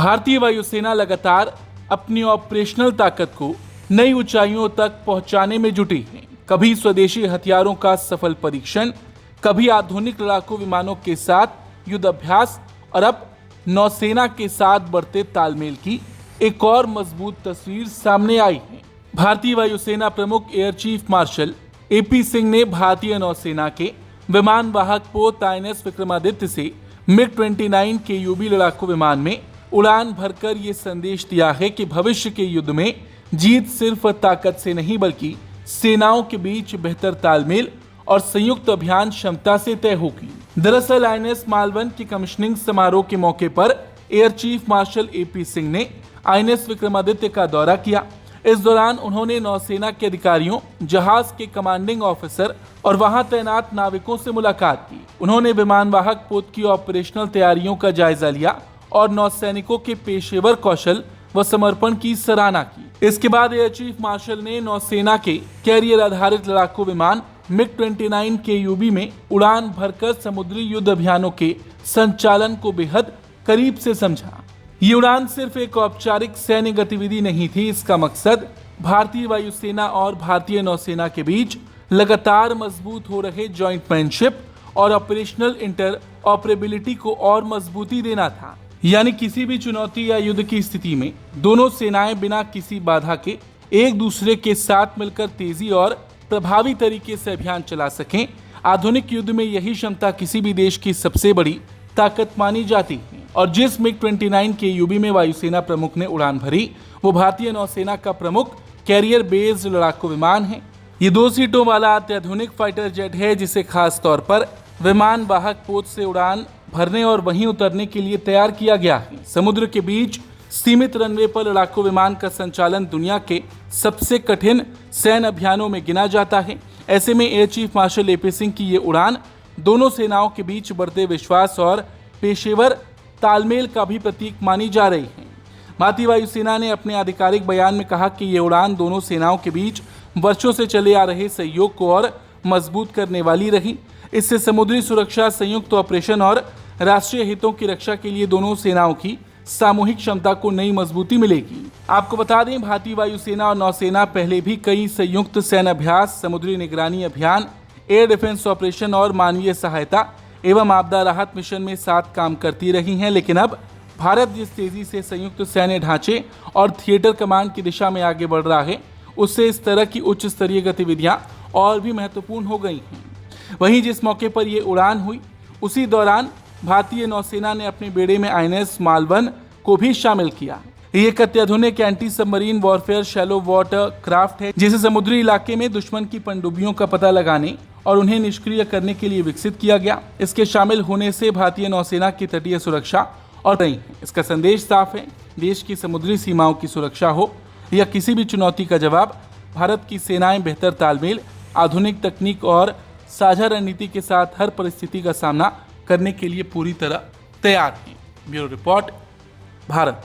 भारतीय वायुसेना लगातार अपनी ऑपरेशनल ताकत को नई ऊंचाइयों तक पहुंचाने में जुटी है। कभी स्वदेशी हथियारों का सफल परीक्षण, कभी आधुनिक लड़ाकू विमानों के साथ युद्ध अभ्यास और अब नौसेना के साथ बढ़ते तालमेल की एक और मजबूत तस्वीर सामने आई है। भारतीय वायुसेना प्रमुख air chief marshal AP Singh ने भारतीय नौसेना के विमान वाहक पोत INS विक्रमादित्य से MiG-29 KUB लड़ाकू विमान में उड़ान भरकर ये संदेश दिया है कि भविष्य के युद्ध में जीत सिर्फ ताकत से नहीं बल्कि सेनाओं के बीच बेहतर तालमेल और संयुक्त अभियान क्षमता से तय होगी। दरअसल INS मालवन की कमीशनिंग समारोह के मौके पर air chief marshal AP Singh ने INS विक्रमादित्य का दौरा किया। इस दौरान उन्होंने नौसेना के अधिकारियों, जहाज के कमांडिंग ऑफिसर और वहां तैनात नाविकों से मुलाकात की। उन्होंने विमान वाहक पोत की ऑपरेशनल तैयारियों का जायजा लिया और नौसैनिकों के पेशेवर कौशल व समर्पण की सराहना की। इसके बाद एयर चीफ मार्शल ने नौसेना के कैरियर आधारित लड़ाकू विमान MiG-29 KUB में उड़ान भरकर समुद्री युद्ध अभियानों के संचालन को बेहद करीब से समझा। ये उड़ान सिर्फ एक औपचारिक सैन्य गतिविधि नहीं थी, इसका मकसद भारतीय वायुसेना और भारतीय नौसेना के बीच लगातार मजबूत हो रहे जॉइंटमैनशिप और ऑपरेशनल इंटर ऑपरेबिलिटी को और मजबूती देना था। यानी किसी भी चुनौती या युद्ध की स्थिति में दोनों सेनाएं बिना किसी बाधा के एक दूसरे के साथ मिलकर तेजी और प्रभावी तरीके से अभियान चला सकें। आधुनिक युद्ध में यही क्षमता किसी भी देश की सबसे बड़ी ताकत मानी जाती है और जिस MiG-29 KUB में वायुसेना प्रमुख ने उड़ान भरी वो भारतीय नौसेना का प्रमुख कैरियर बेस्ड लड़ाकू विमान है। ये 2 सीटों वाला अत्याधुनिक फाइटर जेट है जिसे खास तौर पर विमान वाहक पोत से उड़ान भरने और वहीं उतरने के लिए तैयार किया गया है। समुद्र के बीच सीमित रनवे पर लड़ाकू विमान का संचालन दुनिया के सबसे कठिन सैन्य अभियानों में गिना जाता है। ऐसे में air chief marshal AP Singh की ये उड़ान दोनों सेनाओं के बीच बढ़ते विश्वास और पेशेवर तालमेल का भी प्रतीक मानी जा रही है। भारतीय वायुसेना ने अपने आधिकारिक बयान में कहा कि ये उड़ान दोनों सेनाओं के बीच वर्षों से चले आ रहे सहयोग को और मजबूत करने वाली रही। इससे समुद्री सुरक्षा, संयुक्त ऑपरेशन और राष्ट्रीय हितों की रक्षा के लिए दोनों सेनाओं की सामूहिक क्षमता को नई मजबूती मिलेगी। आपको बता दें, भारतीय वायुसेना और नौसेना पहले भी कई संयुक्त सैन्य अभ्यास, समुद्री निगरानी अभियान, एयर डिफेंस ऑपरेशन और मानवीय सहायता एवं आपदा राहत मिशन में साथ काम करती रही हैं। लेकिन अब भारत जिस तेजी से संयुक्त सैन्य ढांचे और थिएटर कमांड की दिशा में आगे बढ़ रहा है, उससे इस तरह की उच्च स्तरीय गतिविधियां और भी महत्वपूर्ण हो गई हैं। वहीं जिस मौके पर ये उड़ान हुई, उसी दौरान भारतीय नौसेना ने अपने बेड़े में INS मालवन को भी शामिल किया। ये एक अत्याधुनिक anti submarine warfare shallow water craft है जिसे समुद्री इलाके में दुश्मन की पनडुब्बियों का पता लगाने और उन्हें निष्क्रिय करने के लिए विकसित किया गया। इसके शामिल होने से भारतीय नौसेना की तटीय सुरक्षा और रही है। इसका संदेश साफ है, देश की समुद्री सीमाओं की सुरक्षा हो या किसी भी चुनौती का जवाब, भारत की सेनाएं बेहतर तालमेल, आधुनिक तकनीक और साझा रणनीति के साथ हर परिस्थिति का सामना करने के लिए पूरी तरह तैयार हैं। Bureau report, Bharat.